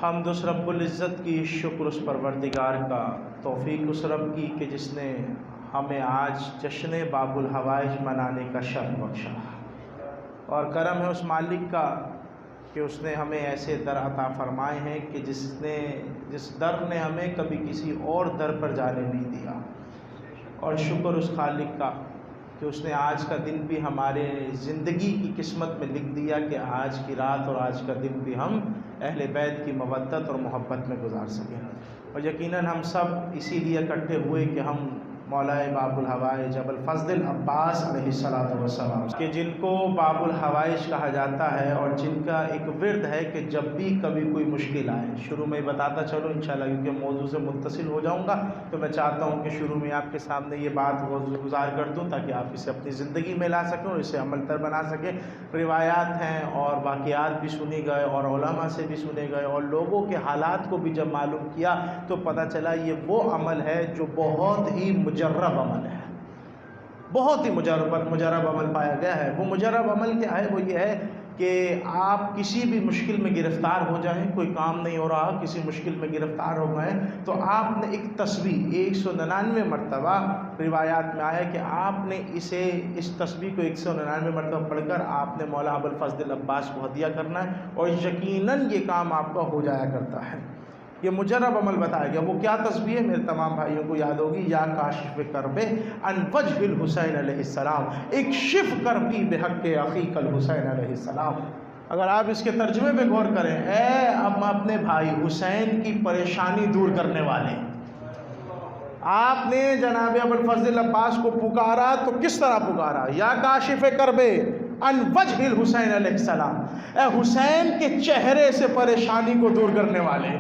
حمد اس رب العزت کی، شکر اس پروردگار کا، توفیق اس رب کی کہ جس نے ہمیں آج جشن باب الحوائج منانے کا شرف بخشا، اور کرم ہے اس مالک کا کہ اس نے ہمیں ایسے در عطا فرمائے ہیں کہ جس در نے ہمیں کبھی کسی اور در پر جانے نہیں دیا، اور شکر اس خالق کا کہ اس نے آج کا دن بھی ہمارے زندگی کی قسمت میں لکھ دیا کہ آج کی رات اور آج کا دن بھی ہم اہل بیت کی مودت اور محبت میں گزار سکیں۔ اور یقیناً ہم سب اسی لیے اکٹھے ہوئے کہ ہم مولا باب الحوائج ابو الفضل العباس علیہ السلام کہ جن کو باب الحوائج کہا جاتا ہے، اور جن کا ایک ورد ہے کہ جب بھی کبھی کوئی مشکل آئے، شروع میں بتاتا چلو انشاءاللہ کیونکہ موضوع سے متصل ہو جاؤں گا تو میں چاہتا ہوں کہ شروع میں آپ کے سامنے یہ بات گزار کر دوں تاکہ آپ اسے اپنی زندگی میں لا سکیں اور اسے عمل تر بنا سکیں۔ روایات ہیں اور واقعات بھی سنے گئے اور علماء سے بھی سنے گئے، اور لوگوں کے حالات کو بھی جب معلوم کیا تو پتہ چلا یہ وہ عمل ہے جو بہت ہی مجرب عمل ہے، بہت ہی مجرب عمل پایا گیا ہے۔ وہ مجرب عمل کیا ہے؟ وہ یہ ہے کہ آپ کسی بھی مشکل میں گرفتار ہو جائیں، کوئی کام نہیں ہو رہا، کسی مشکل میں گرفتار ہو گئے تو آپ نے ایک تسبیح 199 مرتبہ، روایات میں آیا کہ آپ نے اس تسبیح کو 199 مرتبہ پڑھ کر آپ نے مولا ابو الفضل العباس کو ہدیہ کرنا ہے، اور یقیناً یہ کام آپ کا ہو جایا کرتا ہے۔ یہ مجرب عمل بتایا گیا۔ وہ کیا تسبیح ہے؟ میرے تمام بھائیوں کو یاد ہوگی، یا کاشف کرب عن وجہ الحسین علیہ السلام، اکشف کربی بحق اخیک الحسین علیہ السلام۔ اگر آپ اس کے ترجمے پہ غور کریں، اے اب اپنے بھائی حسین کی پریشانی دور کرنے والے، آپ نے جناب ابو الفضل العباس کو پکارا تو کس طرح پکارا؟ یا کاشف کرب عن وجہ الحسین علیہ السلام، اے حسین کے چہرے سے پریشانی کو دور کرنے والے۔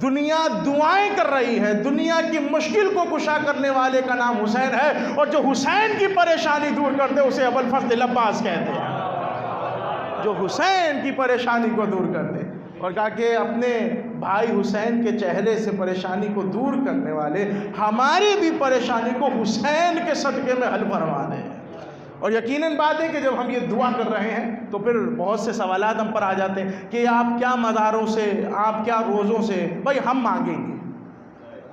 دنیا دعائیں کر رہی ہے، دنیا کی مشکل کو کشا کرنے والے کا نام حسین ہے، اور جو حسین کی پریشانی دور کرتے اسے ابو الفضل العباس کہتے ہیں، جو حسین کی پریشانی کو دور کرتے۔ اور کہا کہ اپنے بھائی حسین کے چہرے سے پریشانی کو دور کرنے والے ہماری بھی پریشانی کو حسین کے صدقے میں حل فرما دیں۔ اور یقیناً بات ہے کہ جب ہم یہ دعا کر رہے ہیں تو پھر بہت سے سوالات ہم پر آ جاتے ہیں کہ آپ کیا مزاروں سے، آپ کیا روزوں سے، بھائی ہم مانگیں گے،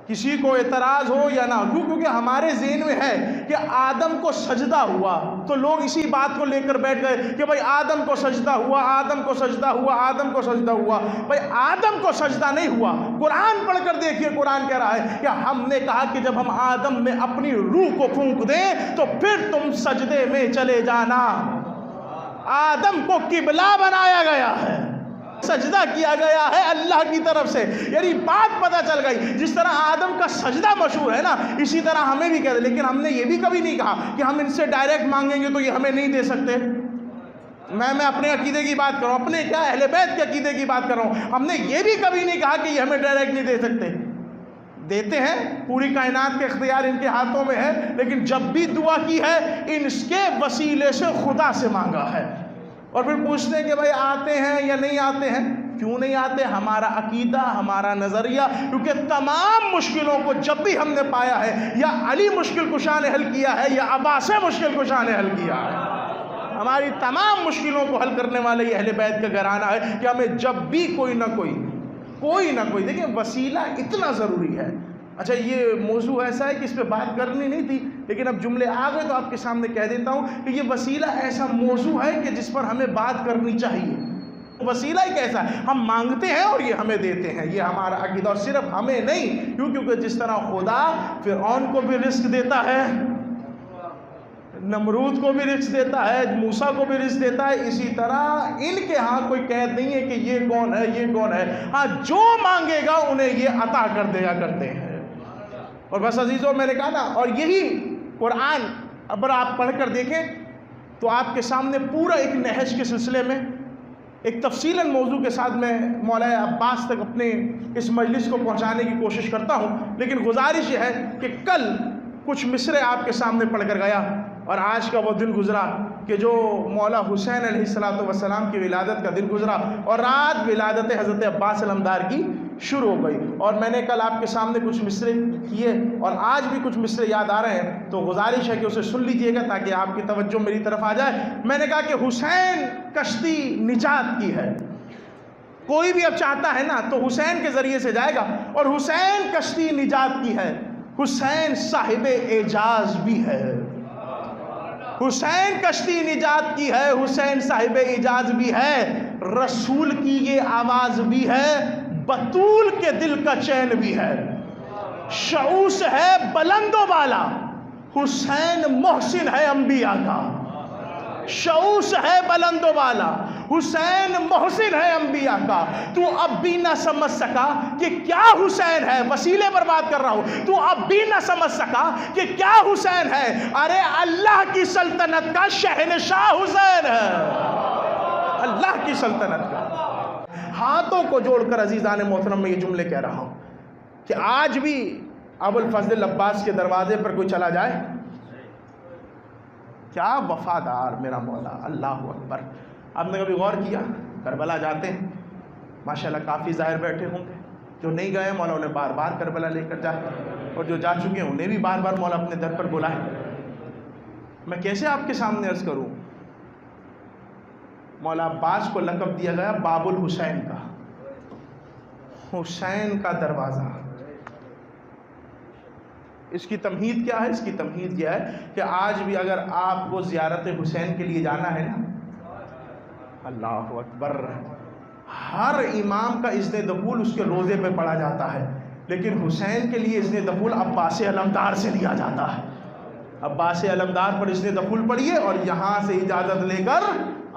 کسی کو اعتراض ہو یا نہ ہو، کیونکہ ہمارے ذہن میں ہے کہ آدم کو سجدہ ہوا تو لوگ اسی بات کو لے کر بیٹھ گئے کہ بھائی آدم کو سجدہ ہوا، آدم کو سجدہ ہوا، آدم کو سجدہ ہوا۔ بھائی آدم کو سجدہ نہیں ہوا، قرآن پڑھ کر دیکھیے، قرآن کہہ رہا ہے کہ ہم نے کہا کہ جب ہم آدم میں اپنی روح کو پھونک دیں تو پھر تم سجدے میں چلے جانا۔ آدم کو قبلہ بنایا گیا ہے، سجدہ کیا گیا ہے اللہ کی طرف سے، یعنی بات پتہ چل گئی۔ جس طرح آدم کا سجدہ مشہور ہے نا، اسی طرح ہمیں بھی کہتے، لیکن ہم نے یہ بھی کبھی نہیں کہا کہ ہم ان سے ڈائریکٹ مانگیں گے تو یہ ہمیں نہیں دے سکتے۔ میں اپنے عقیدے کی بات کر رہا ہوں، اپنے کیا اہل بیت کے عقیدے کی بات کر رہا ہوں۔ ہم نے یہ بھی کبھی نہیں کہا کہ یہ ہمیں ڈائریکٹ نہیں دے سکتے، دیتے ہیں، پوری کائنات کے اختیار ان کے ہاتھوں میں ہے، لیکن جب بھی دعا کی ہے ان کے وسیلے سے خدا سے مانگا ہے۔ اور پھر پوچھتے ہیں کہ بھائی آتے ہیں یا نہیں آتے ہیں؟ کیوں نہیں آتے؟ ہمارا عقیدہ، ہمارا نظریہ، کیونکہ تمام مشکلوں کو جب بھی ہم نے پایا ہے یا علی مشکل کشا نے حل کیا ہے یا عباس مشکل کشا نے حل کیا ہے۔ ہماری تمام مشکلوں کو حل کرنے والے یہ اہل بیت کا گھرانہ ہے کہ ہمیں جب بھی کوئی نہ کوئی دیکھیں وسیلہ اتنا ضروری ہے۔ اچھا یہ موضوع ایسا ہے کہ اس پہ بات کرنی نہیں تھی، لیکن اب جملے آ گئے تو آپ کے سامنے کہہ دیتا ہوں کہ یہ وسیلہ ایسا موضوع ہے کہ جس پر ہمیں بات کرنی چاہیے۔ وسیلہ ہی کیسا ہے؟ ہم مانگتے ہیں اور یہ ہمیں دیتے ہیں، یہ ہمارا عقیدہ، اور صرف ہمیں نہیں، کیونکہ جس طرح خدا فرعون کو بھی رزق دیتا ہے، نمرود کو بھی رزق دیتا ہے، موسیٰ کو بھی رزق دیتا ہے، اسی طرح ان کے ہاں کوئی قید نہیں ہے کہ یہ کون ہے یہ کون ہے، ہاں جو مانگے گا انہیں یہ عطا کر دیا کرتے ہیں۔ اور بس عزیزوں میں نے کہا نا، اور یہی قرآن اگر آپ پڑھ کر دیکھیں تو آپ کے سامنے پورا ایک نہج کے سلسلے میں ایک تفصیلاً موضوع کے ساتھ میں مولا عباس تک اپنے اس مجلس کو پہنچانے کی کوشش کرتا ہوں، لیکن گزارش یہ ہے کہ کل کچھ مصرے آپ کے سامنے پڑھ کر گیا، اور آج کا وہ دن گزرا کہ جو مولا حسین علیہ السلام کی ولادت کا دن گزرا، اور رات ولادت حضرت عباس علمدار کی شروع ہو گئی، اور میں نے کل آپ کے سامنے کچھ مصرے کیے اور آج بھی کچھ مصرے یاد آ رہے ہیں، تو گزارش ہے کہ اسے سن لیجئے گا تاکہ آپ کی توجہ میری طرف آ جائے۔ میں نے کہا کہ حسین کشتی نجات کی ہے، کوئی بھی اب چاہتا ہے نا تو حسین کے ذریعے سے جائے گا، اور حسین کشتی نجات کی ہے، حسین صاحب اعجاز بھی ہے، حسین کشتی نجات کی ہے، حسین صاحب اعجاز بھی ہے، رسول کی یہ آواز بھی ہے، بطول کے دل کا چین بھی ہے، شعوس ہے بلند و بالا، حسین محسن ہے انبیاء کا، شعوس ہے بلند و بالا، حسین محسن ہے انبیاء کا۔ تو اب بھی نہ سمجھ سکا کہ کیا حسین ہے، وسیلے پر بات کر رہا ہوں، تو اب بھی نہ سمجھ سکا کہ کیا حسین ہے، ارے اللہ کی سلطنت کا شہنشاہ حسین ہے، اللہ کی سلطنت کا۔ ہاتھوں کو جوڑ کر عزیزان محترم میں یہ جملے کہہ رہا ہوں کہ آج بھی ابو الفضل عباس کے دروازے پر کوئی چلا جائے، کیا وفادار میرا مولا، اللہ اکبر۔ آپ نے کبھی غور کیا، کربلا جاتے ہیں، ماشاءاللہ کافی ظاہر بیٹھے ہوں گے، جو نہیں گئے مولا انہیں بار بار کربلا لے کر جائے، اور جو جا چکے ہیں انہیں بھی بار بار مولا اپنے در پر بلائے۔ میں کیسے آپ کے سامنے عرض کروں، مولا عباس کو لقب دیا گیا باب الحسین کا، حسین کا دروازہ۔ اس کی تمہید کیا ہے؟ اس کی تمہید یہ ہے کہ آج بھی اگر آپ کو زیارت حسین کے لیے جانا ہے نا، اللہ اکبر، ہر امام کا اذن دخول اس کے روزے پہ پڑھا جاتا ہے، لیکن حسین کے لیے اذن دخول عباس علمدار سے لیا جاتا ہے۔ عباس علمدار پر اذن دخول پڑھیے اور یہاں سے اجازت لے کر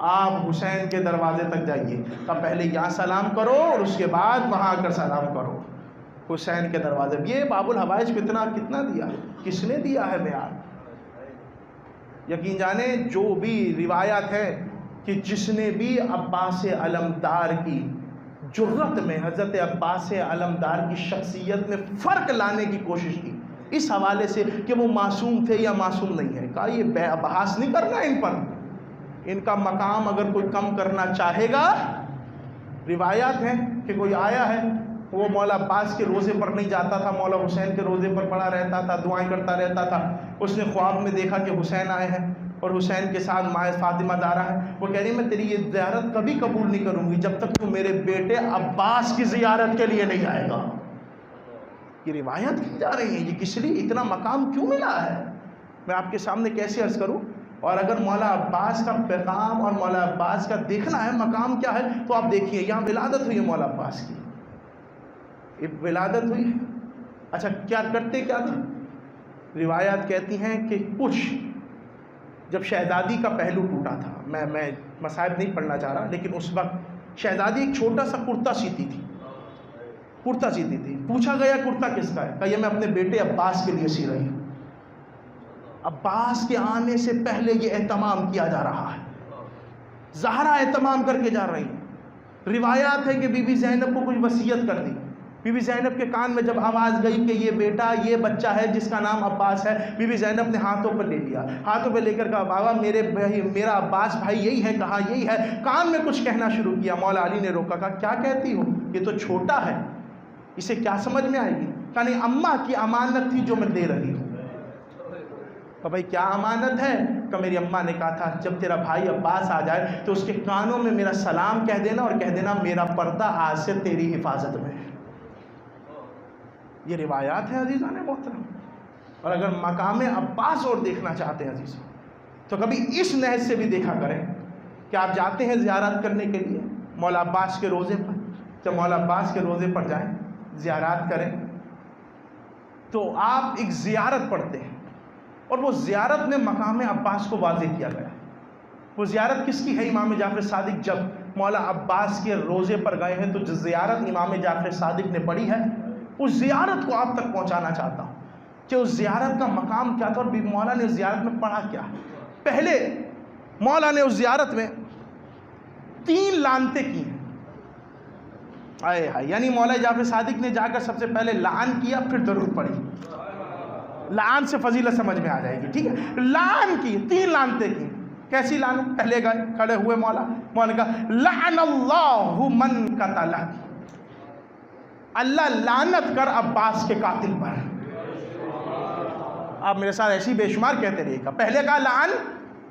آپ حسین کے دروازے تک جائیے، تب پہلے یہاں سلام کرو اور اس کے بعد وہاں آ کر سلام کرو حسین کے دروازے۔ یہ باب الحوائج کتنا دیا، کس نے دیا ہے معیار؟ یقین جانے جو بھی روایات ہے کہ جس نے بھی عباس علمدار کی جرت میں، حضرت عباس علمدار کی شخصیت میں فرق لانے کی کوشش کی اس حوالے سے کہ وہ معصوم تھے یا معصوم نہیں ہے، کہا یہ بحث نہیں کرنا ان پر، ان کا مقام اگر کوئی کم کرنا چاہے گا، روایات ہیں کہ کوئی آیا ہے وہ مولا عباس کے روزے پر نہیں جاتا تھا، مولا حسین کے روزے پر پڑا رہتا تھا، دعائیں کرتا رہتا تھا، اس نے خواب میں دیکھا کہ حسین آئے ہیں اور حسین کے ساتھ ماں فاطمہ زہرا ہے، وہ کہہ رہی میں تیری یہ زیارت کبھی قبول نہیں کروں گی جب تک تو میرے بیٹے عباس کی زیارت کے لیے نہیں آئے گا۔ یہ روایت کی جا رہی ہے، یہ کس لیے اتنا مقام کیوں ملا ہے، میں آپ کے سامنے کیسے عرض کروں؟ اور اگر مولا عباس کا پیغام اور مولا عباس کا دیکھنا ہے مقام کیا ہے تو آپ دیکھیے، یہاں ولادت ہوئی ہے مولا عباس کی، ولادت ہوئی ہے۔ اچھا کیا کرتے کیا تھے؟ روایات کہتی ہیں کہ کچھ جب شہزادی کا پہلو ٹوٹا تھا، میں مصائب نہیں پڑھنا چاہ رہا، لیکن اس وقت شہزادی ایک چھوٹا سا کرتا سیتی تھی، پوچھا گیا کرتا کس کا ہے، کہا یہ میں اپنے بیٹے عباس کے لیے سی رہی ہوں۔ عباس کے آنے سے پہلے یہ اہتمام کیا جا رہا ہے، زہرا اہتمام کر کے جا رہی ہیں۔ روایات ہے کہ بی بی زینب کو کچھ وصیت کر دی، بی بی زینب کے کان میں جب آواز گئی کہ یہ بیٹا، یہ بچہ ہے جس کا نام عباس ہے، بی بی زینب نے ہاتھوں پر لے لیا، ہاتھوں پہ لے کر کہا بابا میرا عباس بھائی یہی ہے، کہا یہی ہے، کان میں کچھ کہنا شروع کیا، مولا علی نے روکا، کہا کیا کہتی ہو، یہ تو چھوٹا ہے، اسے کیا سمجھ میں آئے گی؟ کہا نہیں، اماں کی امانت تھی جو میں دے رہی ہوں۔ کہ بھائی کیا امانت ہے؟ کہ میری اماں نے کہا تھا جب تیرا بھائی عباس آ جائے تو اس کے کانوں میں میرا سلام کہہ دینا اور کہہ دینا میرا پردہ آج سے تیری حفاظت میں ہے۔ یہ روایات ہیں عزیزان محترم۔ اور اگر مقام عباس اور دیکھنا چاہتے ہیں عزیزوں تو کبھی اس نہج سے بھی دیکھا کریں کہ آپ جاتے ہیں زیارت کرنے کے لیے مولا عباس کے روزے پر، جب مولا عباس کے روزے پر جائیں زیارت کریں تو آپ ایک زیارت پڑھتے ہیں، اور وہ زیارت میں مقام عباس کو واضح کیا گیا۔ وہ زیارت کس کی ہے؟ امام جعفر صادق جب مولا عباس کے روزے پر گئے ہیں تو جو زیارت امام جعفر صادق نے پڑھی ہے اس زیارت کو آپ تک پہنچانا چاہتا ہوں کہ اس زیارت کا مقام کیا تھا اور مولا نے اس زیارت میں پڑھا کیا۔ پہلے مولا نے اس زیارت میں 3 لعنتیں کی ہیں، آئے ہائے، یعنی مولا جعفر صادق نے جا کر سب سے پہلے لعن کیا، پھر درود پڑھی۔ لعن سے فضیلت سمجھ میں آ جائے گی، ٹھیک ہے؟ لعن کی 3 لعنتیں کی۔ کیسی لعنت؟ پہلے گئے کھڑے ہوئے مولا نے کہا لعن اللہ من قتل، اللہ لعنت کر عباس کے قاتل پر۔ آپ میرے ساتھ ایسی بے شمار کہتے رہیے گا، پہلے کہا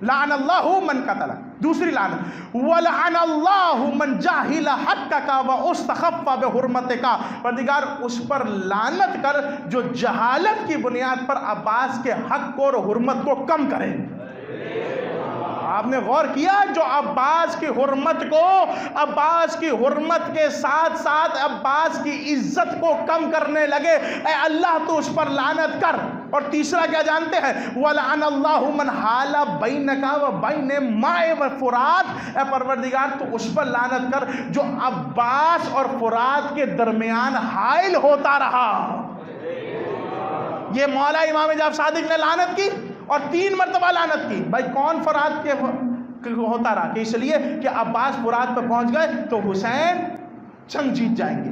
لعن اللہ من قتل، دوسری لعنت وَلَعَنَ اللَّهُ مَنْ جَاهِلَ حَقَّكَ وَأُسْتَخَفَّ بِحُرْمَتِكَ، پروردگار اس پر لعنت کر جو جہالت کی بنیاد پر عباس کے حق کو اور حرمت کو کم کرے۔ آپ نے غور کیا جو عباس کی حرمت کو، عباس کی حرمت کے ساتھ ساتھ عباس کی عزت کو کم کرنے لگے، اے اللہ تو اس پر لعنت کر۔ اور تیسرا کیا جانتے ہیں؟ وَلَعَنَ اللَّهُ مَنْ حَالَ بَيْنَكَ وَبَيْنَ مَاءِ وَفُرَات، اے پروردگار تو اس پر لعنت کر جو عباس اور فرات کے درمیان حائل ہوتا رہا۔ یہ مولا امام جعفر صادق نے لعنت کی اور 3 مرتبہ لعنت کی۔ بھائی کون فرات کے ہوتا رہا؟ کہ اس لیے کہ عباس فرات پہ پہنچ گئے تو حسین جنگ جیت جائیں گے،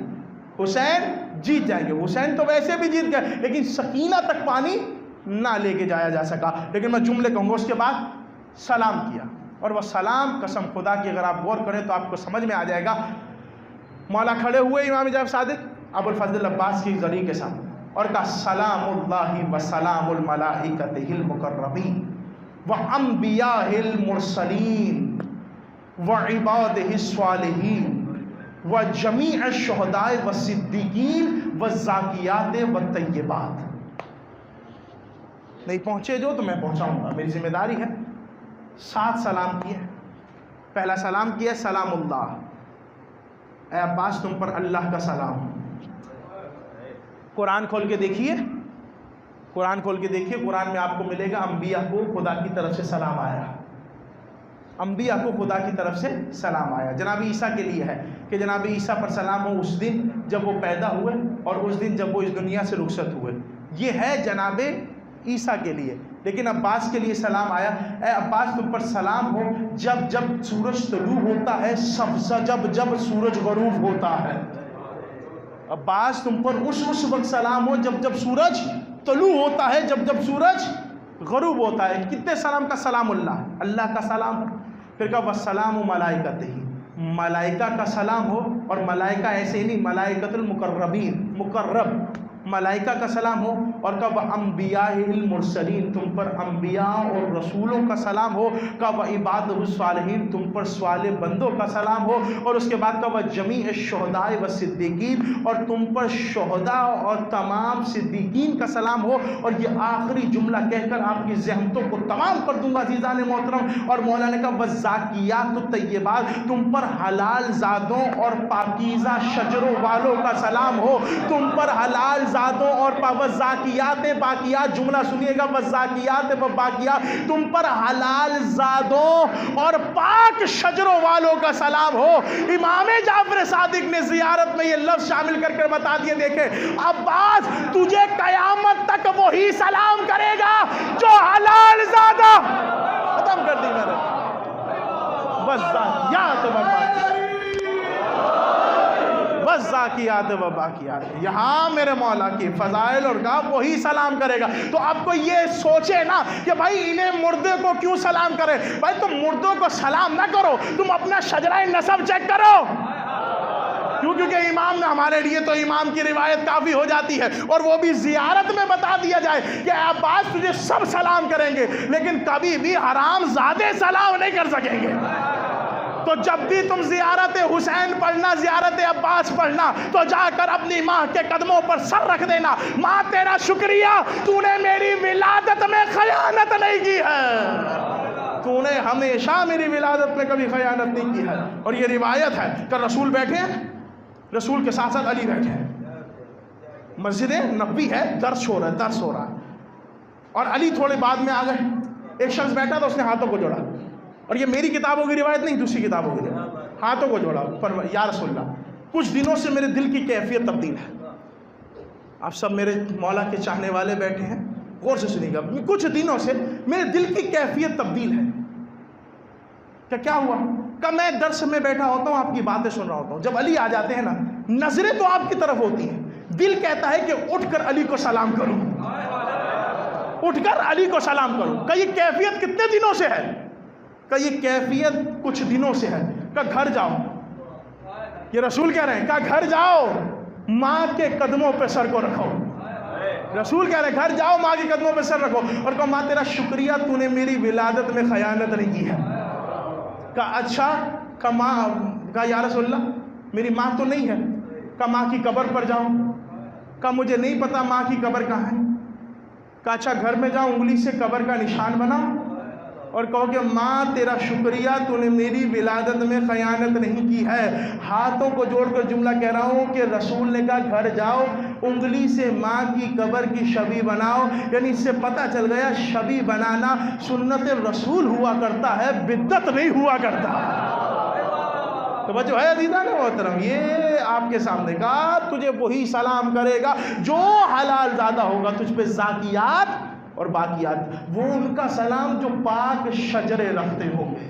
حسین جیت جائیں گے۔ حسین تو ویسے بھی جیت گئے لیکن سکینہ تک پانی نہ لے کے جایا جا سکا۔ لیکن میں جملے کہوں گا، اس کے بعد سلام کیا، اور وہ سلام قسم خدا کی اگر آپ غور کریں تو آپ کو سمجھ میں آ جائے گا۔ مولا کھڑے ہوئے امام جعفر صادق ابوالفضل عباس کی گھڑی کے سامنے اور کہا سلام اللہ و سلام الملائکۃ المقربین و انبیاء المرسلین و عبادہ الصالحین و جمیع الشہداء والصدیقین والزاکیات والطیبات۔ نہیں پہنچے جو تو میں پہنچاؤں گا، میری ذمہ داری ہے۔ 7 سلام کیے۔ پہلا سلام کیا سلام اللہ، اے عباس تم پر اللہ کا سلام۔ قرآن کھول کے دیکھیے، قرآن کھول کے دیکھیے، قرآن میں آپ کو ملے گا انبیاء کو خدا کی طرف سے سلام آیا، انبیاء کو خدا کی طرف سے سلام آیا۔ جناب عیسیٰ کے لیے ہے کہ جناب عیسیٰ پر سلام ہو اس دن جب وہ پیدا ہوئے اور اس دن جب وہ اس دنیا سے رخصت ہوئے، یہ ہے جناب عیسیٰ کے لیے۔ لیکن عباس کے لیے سلام آیا، اے عباس تم پر سلام ہو جب جب سورج طلوع ہوتا ہے، جب جب سورج غروب ہوتا ہے۔ عباس تم پر اس وقت سلام ہو جب جب سورج طلوع ہوتا ہے، جب جب سورج غروب ہوتا ہے۔ کتنے سلام کا سلام اللہ کا سلام ہو۔ پھر کہا والسلام ملائکتہ، ملائکہ کا سلام ہو، اور ملائکہ ایسے ہی نہیں، ملائکۃ المقربین، مقرب ملائکہ کا سلام ہو، اور کہا وانبیاء المرسلین، تم پر انبیاء اور رسولوں کا سلام ہو، کہا وعبادہ الصالحین، تم پر صالح بندوں کا سلام ہو، اور اس کے بعد کہا وجمیع الشہداء والصدیقین، اور تم پر شہداء اور تمام صدیقین کا سلام ہو۔ اور یہ آخری جملہ کہہ کر آپ کی ذہنتوں کو تمام کر دوں گا عزیزان محترم، اور مولا نے کہا والزاکیات الطیبات، تم پر حلال زادوں اور پاکیزہ شجروں والوں کا سلام ہو، تم پر حلال زادوں اور والزاکیات باقیات، جملہ سنیے گا والزاکیات باقیات، تم پر حلال زادوں اور پاک شجروں والوں کا سلام ہو۔ امام جعفر صادق نے زیارت میں یہ لفظ شامل کر کر بتا دیے، دیکھیں عباس تجھے قیامت تک وہی سلام کرے گا جو حلال زادہ، ختم کر دی میں نے، والزاکیات والزاکیات و باقیات، یہاں میرے مولا کی فضائل اور کہا وہی سلام کرے گا۔ تو آپ کو یہ سوچے نا کہ بھائی انہیں مردے کو کیوں سلام کرے؟ بھائی تم مردوں کو سلام نہ کرو، تم اپنا شجرہ نسب چیک کرو، کیونکہ امام نے ہمارے لیے تو امام کی روایت کافی ہو جاتی ہے، اور وہ بھی زیارت میں بتا دیا جائے کہ عباس تجھے سب سلام کریں گے لیکن کبھی بھی حرام زادے سلام نہیں کر سکیں گے۔ تو جب بھی تم زیارت حسین پڑھنا، زیارت عباس پڑھنا، تو جا کر اپنی ماں کے قدموں پر سر رکھ دینا، ماں تیرا شکریہ، تو نے میری ولادت میں خیانت نہیں کی ہے، تو نے ہمیشہ میری ولادت میں کبھی خیانت نہیں کی ہے۔ اور یہ روایت ہے کہ رسول بیٹھے ہیں، رسول کے ساتھ ساتھ علی بیٹھے ہیں، مسجد نبوی ہے، درس ہو رہا ہے، اور علی تھوڑے بعد میں آ گئے، ایک شخص بیٹھا تھا، اس نے ہاتھوں کو جوڑا، اور یہ میری کتابوں کی روایت نہیں، دوسری کتابوں کی روایت، ہاتھوں کو جوڑا پر یا رسول اللہ کچھ دنوں سے میرے دل کی کیفیت تبدیل ہے۔ آپ سب میرے مولا کے چاہنے والے بیٹھے ہیں، غور سے سنیے گا، کچھ دنوں سے میرے دل کی کیفیت تبدیل ہے۔ کیا ہوا؟ کہ میں درس میں بیٹھا ہوتا ہوں، آپ کی باتیں سن رہا ہوتا ہوں، جب علی آ جاتے ہیں نا، نظریں تو آپ کی طرف ہوتی ہیں، دل کہتا ہے کہ اٹھ کر علی کو سلام کروں، اٹھ کر علی کو سلام کروں۔ کہ یہ کیفیت کتنے دنوں سے ہے؟ کہ یہ کیفیت کچھ دنوں سے ہے۔ کہ گھر جاؤ، یہ رسول کہہ رہے ہیں، کہ گھر جاؤ ماں کے قدموں پہ سر کو رکھو، رسول کہہ رہے ہیں گھر جاؤ ماں کے قدموں پہ سر رکھو، اور کہو ماں تیرا شکریہ، تو نے میری ولادت میں خیانت نہیں کی ہے، کہا اچھا، کہا یا رسول اللہ میری ماں تو نہیں ہے، کہا ماں کی قبر پر جاؤں، کہا مجھے نہیں پتا ماں کی قبر کہاں ہے، کہا اچھا گھر میں جاؤ، انگلی سے قبر کا نشان بناؤ اور کہو کہ ماں تیرا شکریہ، تو نے میری ولادت میں خیانت نہیں کی ہے۔ ہاتھوں کو جوڑ کر جملہ کہہ رہا ہوں کہ رسول نے کہا گھر جاؤ، انگلی سے ماں کی قبر کی شبی بناؤ، یعنی اس سے پتہ چل گیا شبی بنانا سنت رسول ہوا کرتا ہے، بدعت نہیں ہوا کرتا۔ تو بچو ہے عزیزان محترم، یہ آپ کے سامنے کہا تجھے وہی سلام کرے گا جو حلال زادہ ہوگا تجھ پہ زاکیات اور باقیات، وہ ان کا سلام جو پاک شجرے رکھتے ہوں گے،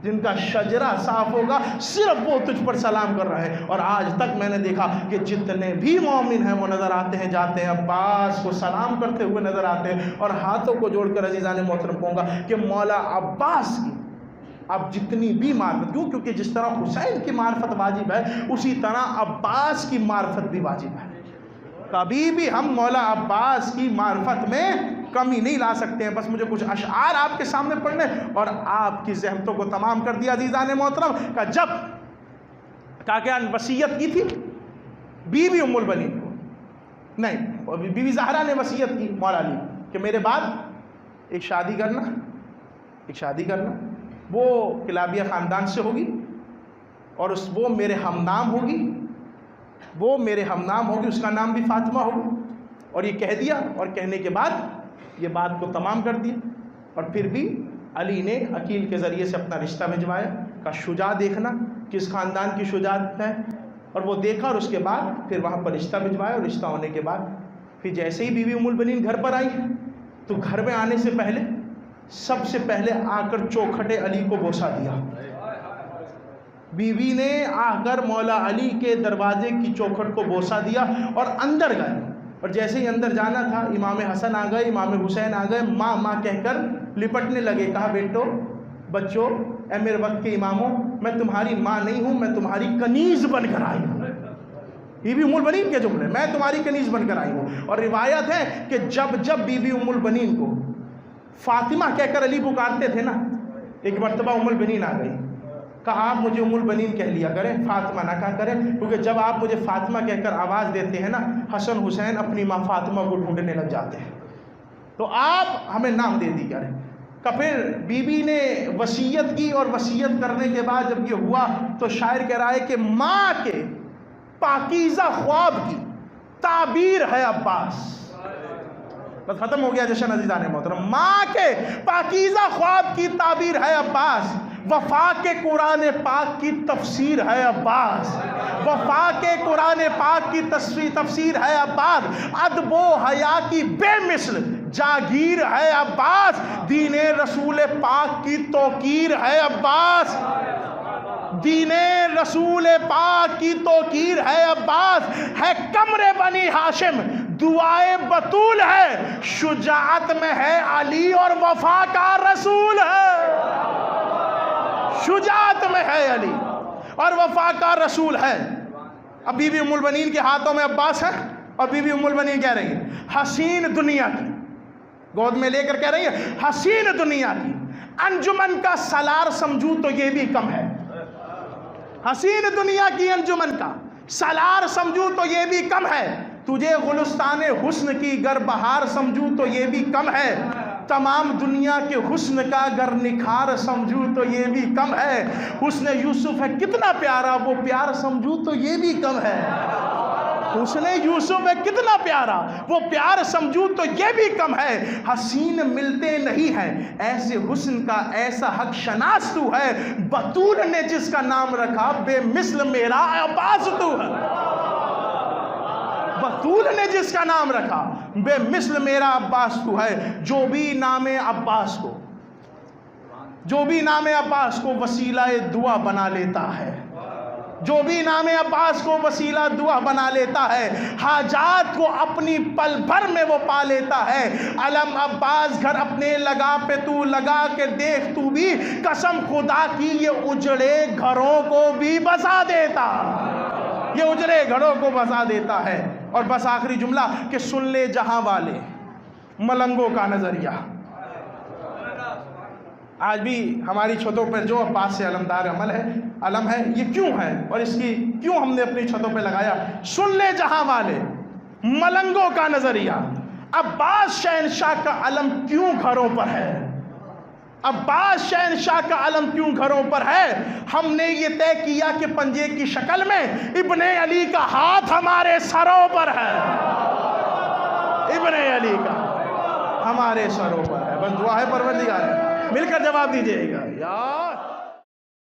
جن کا شجرہ صاف ہوگا، صرف وہ تجھ پر سلام کر رہے ہیں۔ اور آج تک میں نے دیکھا کہ جتنے بھی مومن ہیں وہ نظر آتے ہیں، جاتے ہیں عباس کو سلام کرتے ہوئے نظر آتے ہیں، اور ہاتھوں کو جوڑ کر عزیزان محترم کہوں گا کہ مولا عباس کی اب جتنی بھی معرفت، کیوں؟ کیونکہ جس طرح حسین کی معرفت واجب ہے اسی طرح عباس کی معرفت بھی واجب ہے۔ کبھی بھی ہم مولا عباس کی معرفت میں کمی نہیں لا سکتے ہیں۔ بس مجھے کچھ اشعار آپ کے سامنے پڑھنے اور آپ کی زحمتوں کو تمام کر دیا عزیزان محترم۔ کہ جب کیا وصیت کی تھی بی بی ام البنین کو، نہیں بی بی زہرا نے وصیت کی مولا علی کہ میرے بعد ایک شادی کرنا، وہ کلابیہ خاندان سے ہوگی اور وہ میرے ہمنام ہوگی، اس کا نام بھی فاطمہ ہوگا۔ اور یہ کہہ دیا، اور کہنے کے بعد یہ بات کو تمام کر دیا۔ اور پھر بھی علی نے عقیل کے ذریعے سے اپنا رشتہ بھجوایا، کہا شجاع دیکھنا کس خاندان کی شجاعت ہے، اور وہ دیکھا، اور اس کے بعد پھر وہاں پر رشتہ بھجوایا، اور رشتہ ہونے کے بعد پھر جیسے ہی بی بی ام البنین گھر پر آئی تو گھر میں آنے سے پہلے سب سے پہلے آ کر چوکھٹے علی کو بوسہ دیا۔ بیوی نے آ کر مولا علی کے دروازے کی چوکھٹ کو بوسہ دیا اور اندر گئے، اور جیسے ہی اندر جانا تھا امام حسن آ گئے، امام حسین آ گئے، ماں ماں کہہ کر لپٹنے لگے۔ کہا بیٹو، بچوں، اے میرے وقت کے اماموں، میں تمہاری ماں نہیں ہوں، میں تمہاری کنیز بن کر آئی ہوں۔ بی بی ام البنین کے جملے، میں تمہاری کنیز بن کر آئی ہوں۔ اور روایت ہے کہ جب بی بی ام البنین کو فاطمہ کہہ کر علی پکارتے تھے نا، ایک مرتبہ ام البنین آ گئی، کہا آپ مجھے ام البنین کہہ لیا کریں، فاطمہ نہ کہا کریں، کیونکہ جب آپ مجھے فاطمہ کہہ کر آواز دیتے ہیں نا، حسن حسین اپنی ماں فاطمہ کو ڈھونڈنے لگ جاتے ہیں، تو آپ ہمیں نام دے دی کریں۔ کہ پھر بی بی نے وصیت کی، اور وصیت کرنے کے بعد جب یہ ہوا تو شاعر کہہ رہا ہے کہ ماں کے پاکیزہ خواب کی تعبیر ہے عباس۔ بس ختم ہو گیا جشن عزیزان محترم۔ ماں کے پاکیزہ خواب کی تعبیر ہے عباس، وفا کے قرآن پاک کی تفسیر ہے عباس، وفا کے قرآن پاک کی تفسیر ہے عباس، ادب و حیا کی بے مثل جاگیر ہے عباس، دین رسول پاک کی توقیر ہے عباس، دین رسول پاک کی توقیر ہے عباس، ہے قمر بنی ہاشم دعائے بطول ہے، شجاعت میں ہے علی اور وفا کا رسول ہے، شجاعت میں ہے علی اور وفا کا رسول ہے۔ اب بی بی ام البنین کے ہاتھوں میں عباس ہے، اور بی بی ام البنین کہہ رہی ہے حسین دنیا کی، گود میں لے کر کہہ رہی ہے حسین دنیا کی انجمن کا سالار سمجھوں تو یہ بھی کم ہے، حسین دنیا کی انجمن کا سالار سمجھوں تو یہ بھی کم ہے، تجھے گلستان حسن کی گر بہار سمجھوں تو یہ بھی کم ہے، تمام دنیا کے حسن کا گر نکھار سمجھوں تو یہ بھی کم ہے، حسن یوسف ہے کتنا پیارا وہ پیار سمجھوں تو یہ بھی کم ہے، حسن یوسف ہے کتنا پیارا وہ پیار سمجھوں تو یہ بھی کم ہے، حسین ملتے نہیں ہیں ایسے حسن کا ایسا حق شناس تو ہے، بطول نے جس کا نام رکھا بے مثل میرا عباس تو ہے، بطول نے جس کا نام رکھا بے مثل میرا عباس تو ہے، جو بھی نام عباس کو وسیلہ دعا بنا لیتا ہے، جو بھی نام عباس کو وسیلہ دعا بنا لیتا ہے، حاجات کو اپنی پل بھر میں وہ پا لیتا ہے، علم عباس گھر اپنے لگا پہ تو لگا کے دیکھ تو بھی، قسم خدا کی یہ اجڑے گھروں کو بھی بسا دیتا، یہ اجڑے گھروں کو بسا دیتا ہے۔ اور بس آخری جملہ کہ سن لے جہاں والے ملنگوں کا نظریہ، آج بھی ہماری چھتوں پر جو عباس سے علمدار علم ہے، یہ کیوں ہے اور اس کی کیوں ہم نے اپنی چھتوں پہ لگایا؟ سن لے جہاں والے ملنگوں کا نظریہ، عباس شہنشاہ کا علم کیوں گھروں پر ہے؟ عباس شہنشاہ کا علم کیوں گھروں پر ہے؟ ہم نے یہ طے کیا کہ پنجے کی شکل میں ابن علی کا ہاتھ ہمارے سروں پر ہے، ابن علی کا ہمارے سروں پر ہے۔ بس دعا ہے پروردگار، مل کر جواب دیجئے گا یا